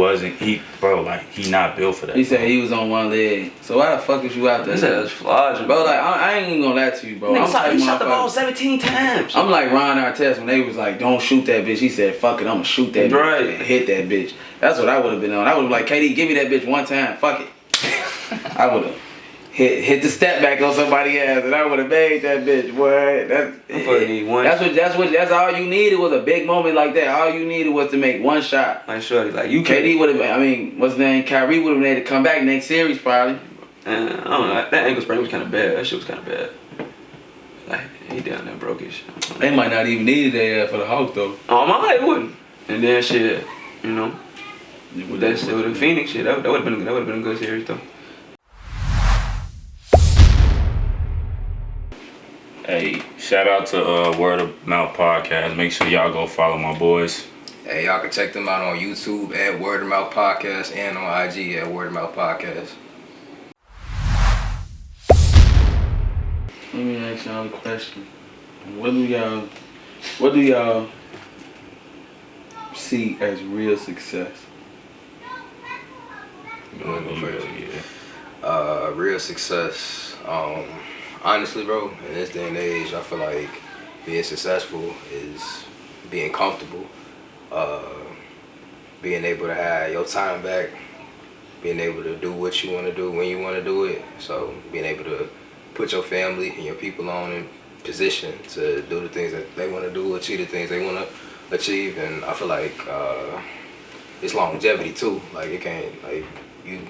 not built for that. He said he was on one leg. So why the fuck is you out there? His ass flogging. Bro, like, I ain't even gonna lie to you, bro. He shot the ball 17 times. I'm like Ron Artest when they was like, don't shoot that bitch. He said, fuck it, I'm gonna shoot that bitch Right. and hit that bitch. That's what I would have been on. I would have like, KD, give me that bitch one time. Fuck it. I would have hit the step back on somebody else and I would have made that bitch. What? That's all you needed was a big moment like that. All you needed was to make one shot. Like shorty, like you KD would have, what's his name? Kyrie would have made it come back next series probably. I don't know. That ankle sprain was kind of bad. That shit was kind of bad. Like he down there broke-ish. They might not even need that for the Hawks though. Oh my, they wouldn't. And then shit, you know, that's with the Phoenix shit. That would have been a good series though. Hey, shout out to Word of Mouth Podcast. Make sure y'all go follow my boys. Hey, y'all can check them out on YouTube at Word of Mouth Podcast and on IG at Word of Mouth Podcast. Let me ask y'all a question. What do y'all see as real success? Real success. Honestly, bro, in this day and age, I feel like being successful is being comfortable, being able to have your time back, being able to do what you want to do when you want to do it. So being able to put your family and your people on in position to do the things that they want to do, achieve the things they want to achieve. And I feel like it's longevity too. Like it can't, like you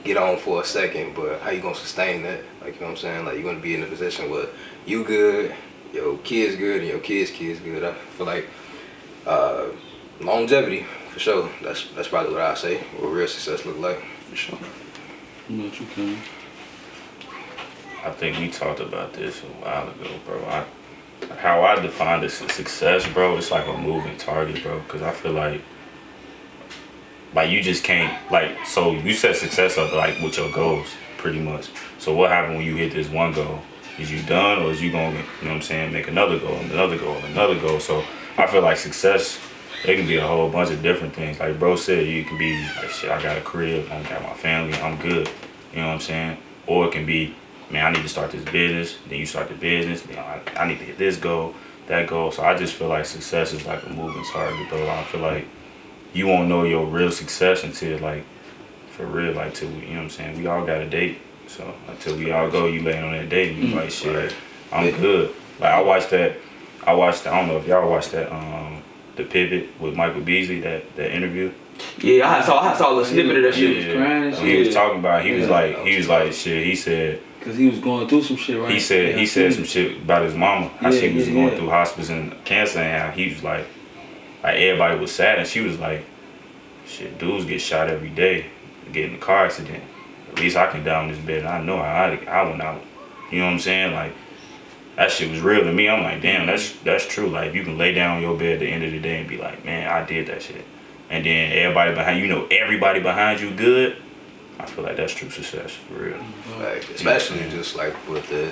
get on for a second, but how you gonna sustain that? Like, you know what I'm saying? Like, you're gonna be in a position where you good, your kids good, and your kids good. I feel like longevity for sure. That's probably what I say. What real success look like. For sure. What you can. I think we talked about this a while ago, bro. How I define this success, bro, it's like a moving target, bro. Cause I feel like you just can't, like, so you set success up like with your goals, pretty much. So what happens when you hit this one goal? Is you done, or is you gonna, you know what I'm saying, make another goal, another goal, another goal? So I feel like success, it can be a whole bunch of different things. Like bro said, you can be like, shit, I got a crib, I got my family, I'm good. You know what I'm saying? Or it can be, man, I need to start this business. Then you start the business. Then I need to hit this goal, that goal. So I just feel like success is like a moving target, bro. I feel like you won't know your real success until, like, for real, like, till we, you know what I'm saying? We all got a date. So until we all go, you laying on that date and you like, shit, right. I'm good. Like I watched that, I don't know if y'all watched that, The Pivot with Michael Beasley, that interview. Yeah, I saw a snippet of that shit. Yeah. He was talking about, he was like, shit, he said, cause he was going through some shit, right? He said some shit about his mama, how she was going through hospice and cancer, and how he was like everybody was sad, and she was like, shit, dudes get shot every day, get in a car accident. At least I can die on this bed, and I know how I went out. You know what I'm saying? Like, that shit was real to me. I'm like, damn, that's true. Like, you can lay down on your bed at the end of the day and be like, man, I did that shit. And then everybody behind you, everybody behind you good. I feel like that's true success, for real. Like, especially just like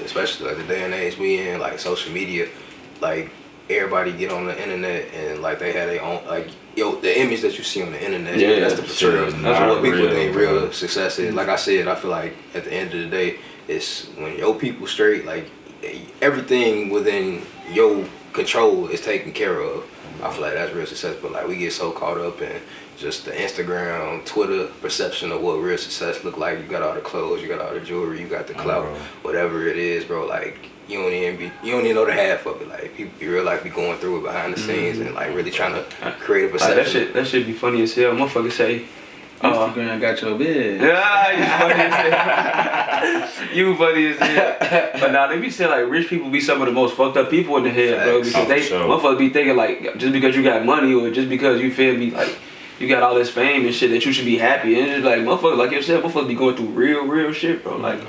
especially like the day and age we in, like social media, like everybody get on the internet and like they have their own, like, the image that you see on the internet, that's the portrayal. That's what people think real success is. Like I said, I feel like at the end of the day, it's when your people straight, like everything within your control is taken care of. I feel like that's real success. But like we get so caught up in just the Instagram, Twitter perception of what real success look like. You got all the clothes, you got all the jewelry, you got the clout, whatever it is, bro. Like you don't even know the half of it. Like people be real life be going through it behind the scenes and like really trying to create a perception. That shit be funny as hell. Motherfucker say, Instagram got your bid. Yeah, you funny as hell. But now they be saying like rich people be some of the most fucked up people in the head, bro. Because motherfuckers be thinking like just because you got money or just because you feel me like you got all this fame and shit that you should be happy. And it's like motherfuckers like yourself, motherfuckers be going through real shit, bro. Like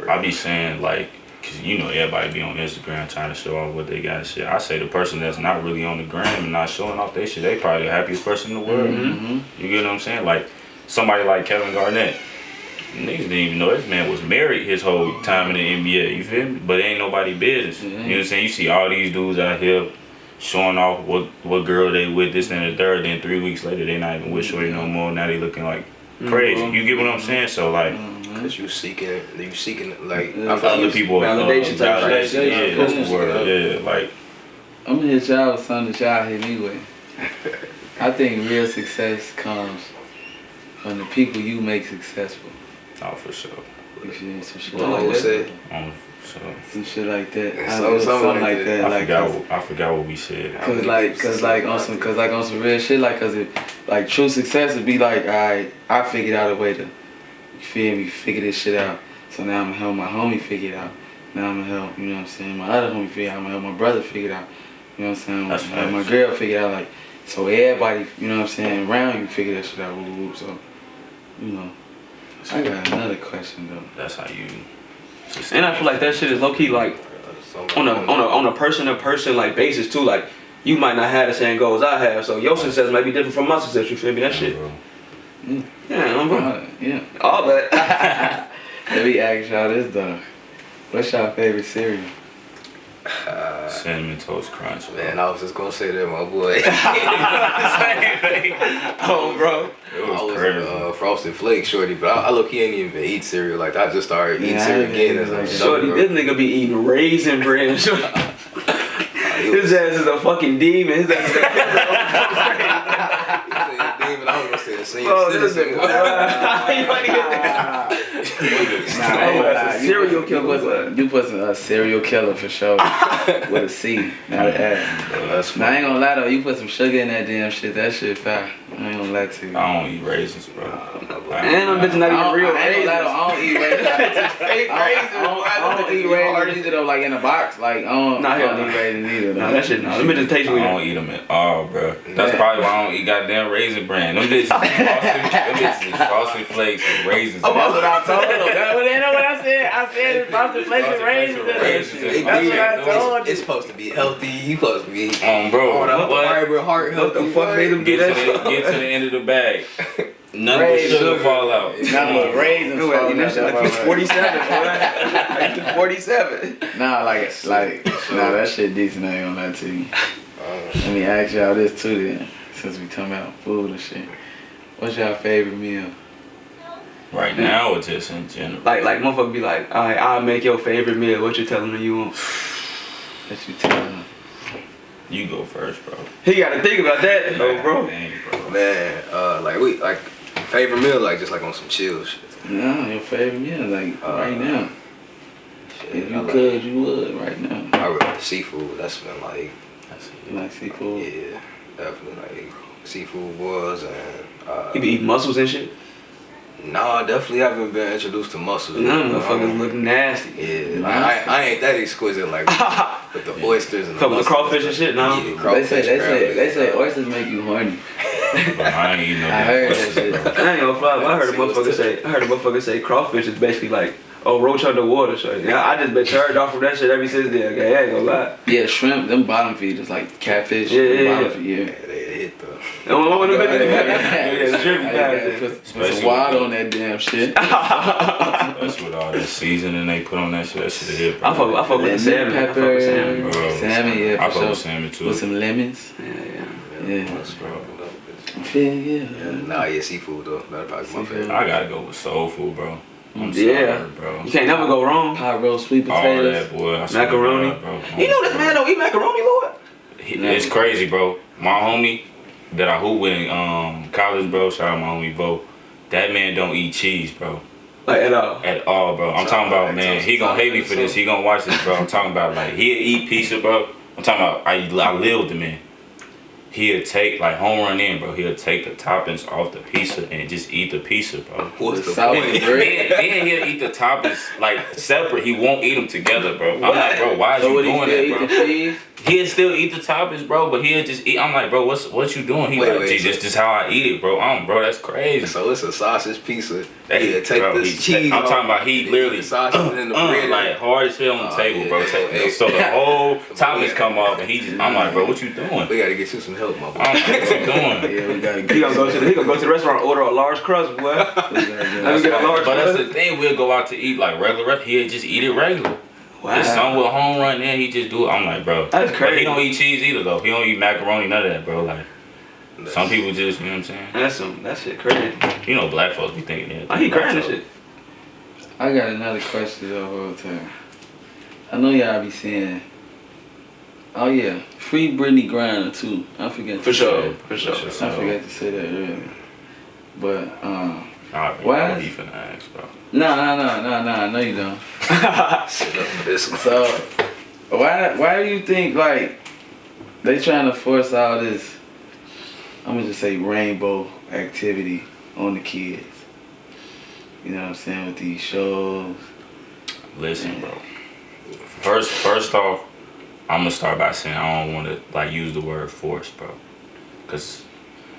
I be saying like, cause everybody be on Instagram trying to show off what they got and shit. I say the person that's not really on the gram and not showing off their shit, they probably the happiest person in the world. You get what I'm saying? Like somebody like Kevin Garnett. Niggas didn't even know this man was married his whole time in the NBA, you feel me? But it ain't nobody business. You know what I'm saying? You see all these dudes out here showing off what girl they with, this and the third, then 3 weeks later they not even with shorty no more. Now they looking like crazy. You get what I'm saying? So like, cause you seeking like other people validation type shit. Yeah, that's the word. Yeah, like I'm gonna hit y'all with something that y'all hit me with. I think real success comes from the people you make successful. Oh, for sure. You feel some shit like like that. So Some shit like that. Something like that. I forgot what we said. Cause on some real shit, like, cause it, like true success would be like, alright, I figured out a way to, you feel me, figure this shit out. So now I'm gonna help my homie figure it out. Now I'm gonna help, you know what I'm saying, my other homie figure it out. I'm gonna help my brother figure it out. You know what I'm saying? My girl figure it out. Like, so everybody, you know what I'm saying, around you figure that shit out. So, you know. I got another question though. That's how you. And I feel like that shit is low key like on a person to person like basis too. Like you might not have the same goals I have, so your success might be different from my success. You feel me? That shit. Yeah. All that. Let me ask y'all this though. What's y'all favorite cereal? Cinnamon Toast Crunch. Man, I was just gonna say that, my boy. Oh, bro. It was crazy. Frosted Flakes, shorty, but I look, he ain't even eat cereal. Like I just started eating cereal again as a shorty, this nigga be eating raisin bread. His ass is a fucking demon. His ass is a demon. I was gonna say a Oh, this nigga. Serial killer. You put some serial killer for sure with a C, not an S. Now I ain't gonna lie though, you put some sugar in that damn shit. That shit fire. I ain't gonna lie to you. I don't eat raisins, bro. And them bitches not even real. I ain't gonna lie though, I don't eat raisins. I don't eat raisins either though, like in a box. Like I don't eat raisins either though. Nah, that shit, them bitches taste weird. I don't eat them at all, bro. That's probably why I don't eat goddamn Raisin Bran. Them bitches is frosted flakes with raisins. That's what I told them. They know what I said. I said it's frosted flakes with raisins. That's what I told you. It's supposed to be healthy. You supposed to be bro. fiber, heart healthy. What the fuck made them do that shit? Get to the end of the bag. None but sugar fall out. None but raisins fall out. That shit like 47, boy. 47. Nah, that shit decent. I ain't gonna lie to you. Let me ask y'all this too then, since we talking about food and shit. What's y'all favorite meal? Right now, or just in general? Like motherfucker be like, alright, I'll make your favorite meal. What you telling me you want? That you telling them? You go first, bro. He gotta think about that, though, bro. Dang, bro. Man, favorite meal, like just like on some chill shit. No, your favorite meal, like right now. Shit, If you could, you would right now. I really like seafood. That's been like, You like seafood? yeah, definitely like seafood boils and. You be eating mussels and shit? No, I definitely haven't been introduced to mussels. Them motherfuckers look nasty. Yeah, like, I ain't that exquisite like with the oysters and the Fuck with the mussels. crawfish and shit, no? Yeah, crawfish, They say oysters make you horny. But I ain't eating no I heard that shit. I ain't gonna fly. I heard a motherfucker say crawfish is basically like, roach underwater. So yeah, I just been turned off from that shit ever since then. Okay, I ain't gonna lie. Yeah, shrimp, them bottom feeders like catfish. Yeah. Bottom feed, Yeah, they hit the. Yeah, shrimp Put some water on that damn shit. That's with all that seasoning they put on that shit. That shit hit, bro. I fuck with the salmon. I fuck with salmon. Bro. Salmon, yeah, I for fuck sure. with salmon too. With some lemons. Yeah. Nah, seafood though. That'd probably be my favorite. I gotta go with soul food, bro. I'm sorry, bro. You can't never go wrong. Pot roast, sweet All potatoes. that, boy. I swear to Macaroni. God, bro. You know this man don't eat macaroni, Lord? It's crazy, bro. My homie that I hoop with in college, bro. Shout out my homie Bo. That man don't eat cheese, bro. Like at all. At all, bro. I'm talking about, man. He gonna hate me for this. He gonna watch this, bro. I'm talking about like he'll eat pizza, bro. I'm talking about I live with the man. He'll take like home run in, bro. He'll take the toppings off the pizza and just eat the pizza, bro. What's the Salad point? bread. Then he'll eat the toppings like separate. He won't eat them together, bro. I'm like, bro, why is So you would he doing still that, eat bro? the cheese? He'll still eat the toppings, bro, but he'll just eat. I'm like, bro, what you doing? He like, wait, just how I eat it, bro. Bro, that's crazy. So it's a sausage pizza. Hey, Yeah, take bro, this cheese. I'm talking about he literally the sausage and the bread. like hard as hell on the table, bro. So the whole toppings come off, and he just. I'm like, bro, what you doing? We gotta get you some help, my boy. I'm like, what you doing? Yeah, we gotta He gonna go to the restaurant and order a large crust, boy. Let me get a large But that's crust. the thing. We'll go out to eat like regular. He'll just eat it regular. Wow. There's some with home run there. He just do it. I'm like, bro. That's But crazy. he don't eat cheese either, though. He don't eat macaroni, none of that, bro. Like some people just, you know what I'm saying? That shit crazy. You know, black folks be thinking that. I eat crying and shit. I got another question the whole time. I know y'all be saying, oh yeah, free Brittany Griner too. I forget to For say sure. that. For sure. I forgot to say that earlier. But Alright, Why? what you finna ask, bro? no, you don't. Sit up for this one. So why do you think like they trying to force all this, I'm gonna just say rainbow activity on the kids? You know what I'm saying, with these shows. Listen, bro. First off, I'm gonna start by saying I don't want to like use the word force, bro, because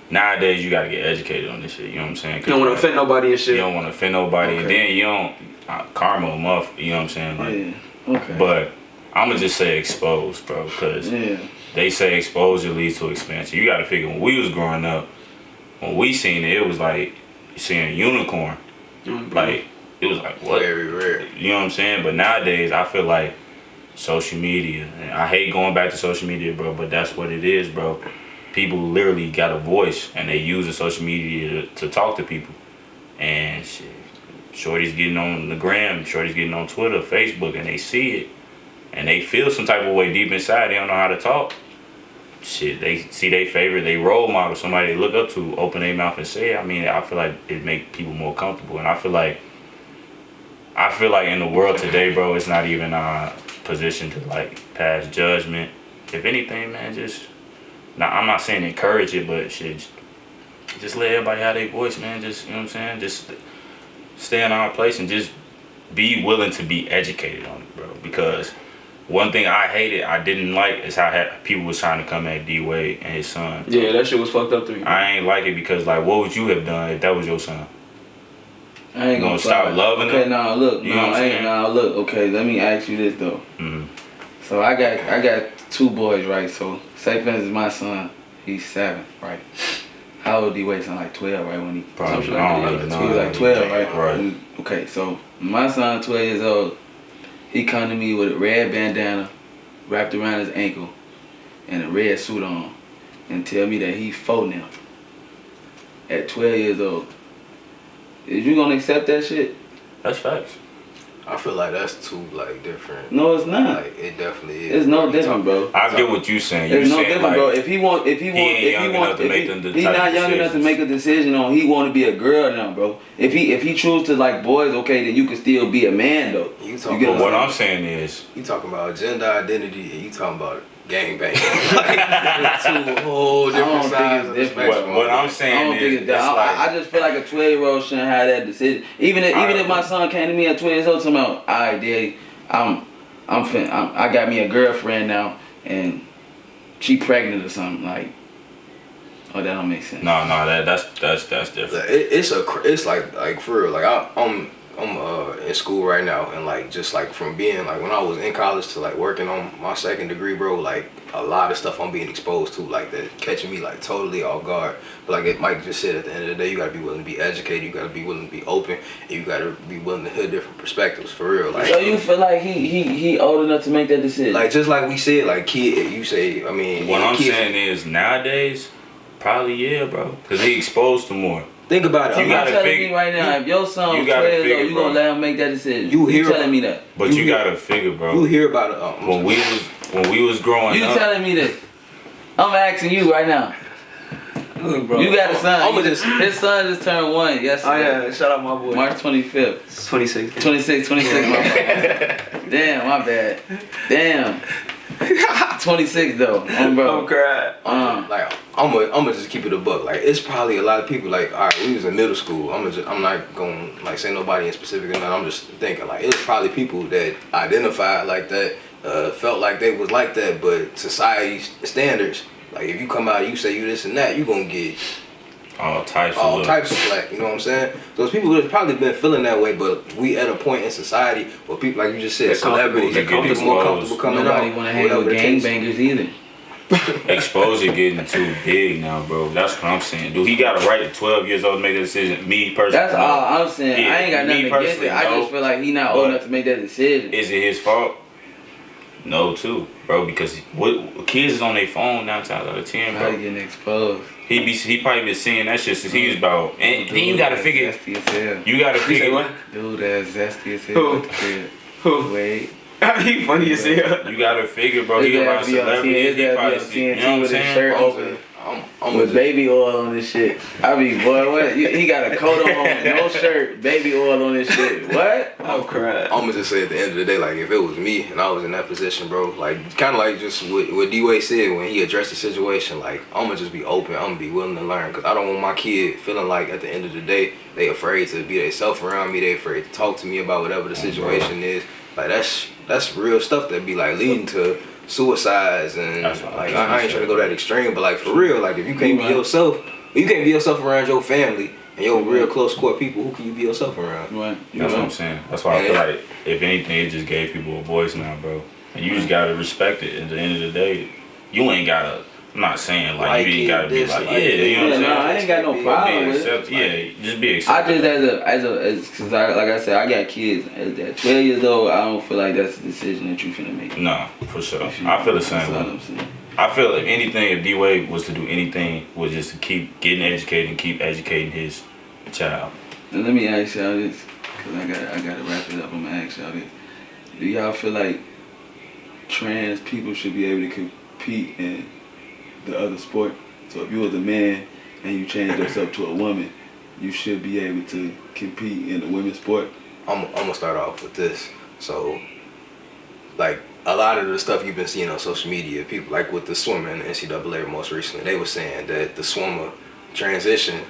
nowadays you gotta get educated on this shit. You know what I'm saying? You don't want to offend nobody and shit. You don't want to offend nobody, and then you don't karma a muff. You know what I'm saying? Like, Yeah. Okay. but I'm gonna just say exposed, bro, because they say exposure leads to expansion. You gotta figure when we was growing up, when we seen it, it was like seeing a unicorn. Like it was like what? Very rare. You know what I'm saying? But nowadays I feel like social media, and I hate going back to social media, bro, but that's what it is, bro. People literally got a voice and they use the social media to talk to people. And shit, shorty's getting on the gram, shorty's getting on Twitter, Facebook, and they see it and they feel some type of way deep inside. They don't know how to talk. shit, they see their favorite, they role model, somebody they look up to, open their mouth and say it. I mean, I feel like it make people more comfortable, and I feel like in the world today, bro, it's not even our position to like pass judgment. If anything, man, just now I'm not saying encourage it, but shit, just let everybody have their voice, man. Just, you know what I'm saying? Just stay in our place and just be willing to be educated on it, bro. Because one thing I didn't like is how people was trying to come at D-Wade and his son. Yeah, that shit was fucked up to me. I ain't like it because, like, what would you have done if that was your son? I ain't gonna stop loving him. Okay, now look, You know what I'm saying? now look. Okay, let me ask you this though. Mm-hmm. So I got 2 boys, right? So say for instance, my son, he's 7, right? How old D-Wade son? Like 12, right? When he Probably, like, I don't he really was know. like 12, right? Right. Okay, so my son, 12 years old, he come to me with a red bandana wrapped around his ankle and a red suit on, and tell me that he 4 now. At 12 years old, is you gonna accept that shit? That's facts. I feel like that's too like different. No, it's not. Like it definitely is. It's no different, bro. I get what you saying. It's no saying, different, like, bro. If he he's not young enough to make a decision on he want to be a girl now, bro. If he choose to like boys, okay, then you can still be a man though. You talking But about what I'm saying is, you talking about gender identity and you talking about gangbang. Like, two whole different sides of the spectrum. what I'm saying I don't think it's that. I just feel like a 12-year-old shouldn't have that decision. Even if my son came to me at 12 years old, talking about, all right, daddy, I got me a girlfriend now, and she pregnant or something. Like, oh, that don't make sense. no, that's different. Like, it's like for real. Like I'm in school right now, and like just like from being like when I was in college to like working on my 2nd degree, bro, like a lot of stuff I'm being exposed to, like that catching me like totally off guard. But like Mike just said, at the end of the day, you gotta be willing to be educated, you gotta be willing to be open, and you gotta be willing to hear different perspectives for real. Like, so you feel like he old enough to make that decision? like just like we said, like kid, you say, I mean, What I'm kids, saying is nowadays, probably yeah, bro, because he exposed to more. think about it. You I'm gotta telling figure- me right now, if your son you was gotta 12 years figure, old, you bro. gonna let him make that decision? You telling me that? But you gotta figure, bro. You hear about it. When we was growing You up, telling me this? I'm asking you right now. Look, bro. You got a son. His son just turned 1 yesterday. Oh yeah, shout out my boy. March 25th. 26. 26, my bad. Damn, my bad. Damn. 26 though. Bro. I'm crying. Like I'm gonna just keep it a buck. Like it's probably a lot of people. Like all right, we was in middle school. I'm not gonna like say nobody in specific or nothing. I'm just thinking like it was probably people that identified like that, felt like they was like that, but society's standards. Like if you come out and you say you this and that, you gonna get all types of slack. You know what I'm saying? Those people have probably been feeling that way, but we at a point in society where people, like you just said, They're celebrities, comfortable. people more comfortable coming out. Nobody wanna hang with gangbangers either. Exposure getting too big now, bro. That's what I'm saying. Dude, he got a right at 12 years old to make a decision. Me personally, That's all I'm saying. Yeah, I ain't got me nothing against personally, it. I no. just feel like he not old But- enough to make that decision. Is it his fault? No, too, bro. Because what kids is on their phone 9 times out of 10, Probably bro. getting exposed. He probably been seeing that shit since he was about. And then you gotta figure. Zesty as hell. You gotta You say figure. what? Dude, that's zesty as hell. Who? With the kid. Who? Wait. He funny as hell. You gotta figure, bro. He His around ass be on celebrities. He TNT, probably see. You know what I'm with his saying? shirt open. I'm With baby oil on this shit. I mean, boy, what? He got a coat on, no shirt, baby oil on this shit. What? I'm crying. I'm gonna just say at the end of the day, like if it was me and I was in that position, bro, like kind of like just what D-Wade said when he addressed the situation, like I'm gonna just be open, I'm gonna be willing to learn, cause I don't want my kid feeling like at the end of the day they afraid to be themselves around me, they afraid to talk to me about whatever the situation is. Like that's real stuff that be like leading to suicides and That's what like I'm I ain't trying to go that extreme, but like for real, like if you can't be yourself, you can't be yourself around your family and your real close core people, who can you be yourself around? Right. That's what I'm saying. That's why I feel like if anything, it just gave people a voice now, bro. And you just gotta respect it. At the end of the day, you ain't gotta. I'm not saying like you ain't gotta be like you know what I'm saying. I ain't got no problem with it. Yeah, just be I accepted. just cause like I said, I got kids. At 12 years old, I don't feel like that's a decision that you finna make. No, for sure. I feel the same That's all way. I'm saying. I feel if anything, if D-Wade was to do anything, was just to keep getting educated and keep educating his child. Now let me ask y'all this, cause I gotta wrap it up. I'm gonna ask y'all this. Do y'all feel like trans people should be able to compete in the other sport. So if you was a man and you changed yourself to a woman, you should be able to compete in the women's sport. I'm gonna start off with this. So, like a lot of the stuff you've been seeing on social media, people like with the swimming, NCAA most recently, they were saying that the swimmer transition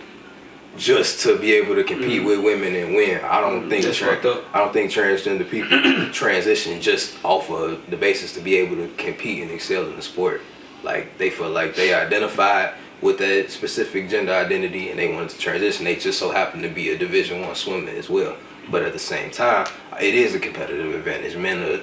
just to be able to compete with women and win. I don't think transgender people transition just off of the basis to be able to compete and excel in the sport. Like they feel like they identified with that specific gender identity and they wanted to transition. They just so happen to be a Division I swimmer as well. But at the same time, it is a competitive advantage. Men are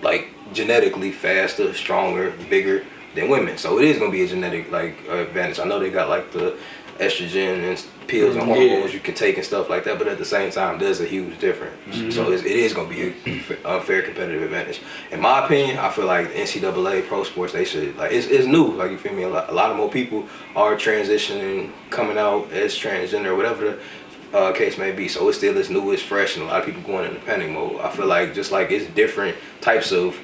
like genetically faster, stronger, bigger than women. So it is gonna be a genetic advantage. I know they got like the estrogen and pills and hormones you can take and stuff like that, but at the same time there's a huge difference. So it is going to be an unfair competitive advantage. In my opinion, I feel like the NCAA pro sports, they should it's new, like you feel me, a lot of more people are transitioning, coming out as transgender or whatever the case may be. So it still is new, it's fresh, and a lot of people going into panic mode. I feel like just like it's different types of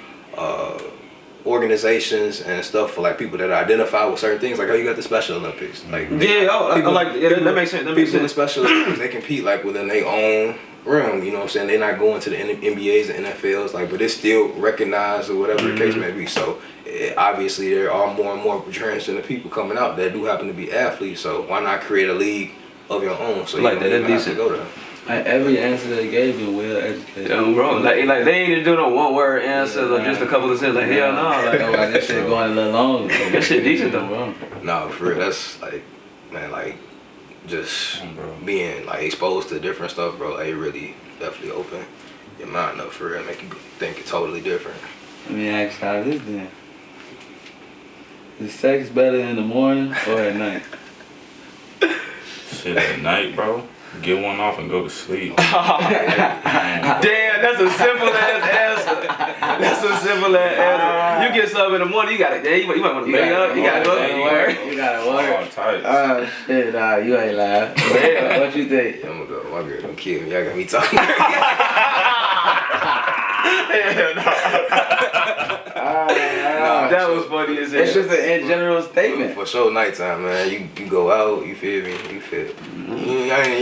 organizations and stuff for like people that identify with certain things, like how you got the Special Olympics, like that makes sense. That makes people in sense. Special Olympics, they compete like within their own realm. You know what I'm saying? They're not going to the NBAs and NFLs, like, but it's still recognized or whatever the case may be. So obviously there are more and more transgender people coming out that do happen to be athletes. So why not create a league of your own? So you Like don't that, even have to go there. Like every answer they gave been well educated. Bro, like they ain't even doing no one word answers or just a couple of sentences. Like hell no, Like that shit going a little long. that shit decent though, bro. No, for real, that's like, man, like just being like exposed to different stuff, bro. Like it really definitely open your mind up for real, make you think it's totally different. Let me ask y'all this then. Is sex better in the morning or at night? Shit, at night, bro. Get one off and go to sleep. Damn, that's a simple ass answer. That's a simple ass answer. You get something in the morning, you gotta, you might want to wake up, you gotta go to work. You gotta work. All tight. Oh shit, you ain't lying. Yeah, what you think? I'm gonna go. My girl don't kill me. Y'all got me talking. Hell no. That was funny as hell. It's just an in general statement. For sure, nighttime, man. You go out, you feel me? You feel.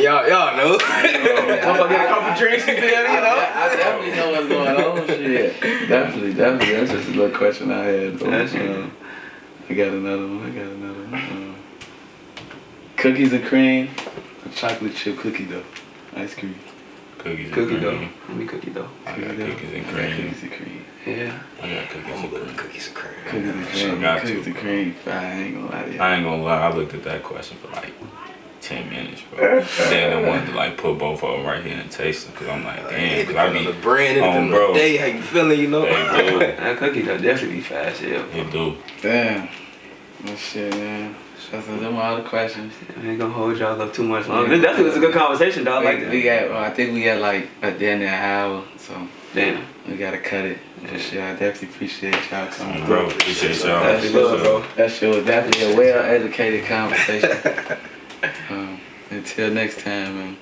Y'all know. I'm gonna get a couple drinks and feel, you know. I definitely know what's going on. Shit. Definitely. That's just a little question I had. I got another one. Cookies and cream, a chocolate chip cookie dough, ice cream. Cookie dough. Give me cookie dough. I got cookies and cream. Cookies and cream. Yeah. I got cookies and cream. Cookies and cream. Cookies and cream. got Cookies to. and cream. I ain't gonna lie to you. I ain't gonna lie, I looked at that question for like 10 minutes, bro. Then I wanted to like put both of them right here and taste them, cause I'm like, damn, cause I be the brand and bro. the day, how you feeling, you know? They do. That cookie dough definitely be fast, yeah. It do. Damn. That shit, man. That's them all the questions. I ain't gonna hold y'all up too much longer. This definitely was a good conversation, dog. I like that. I think we got like at the end of an hour, so Damn. we gotta cut it. For sure. I definitely appreciate y'all coming. Bro, appreciate y'all. That's love, bro. That shit was definitely a well-educated conversation. Until next time, man.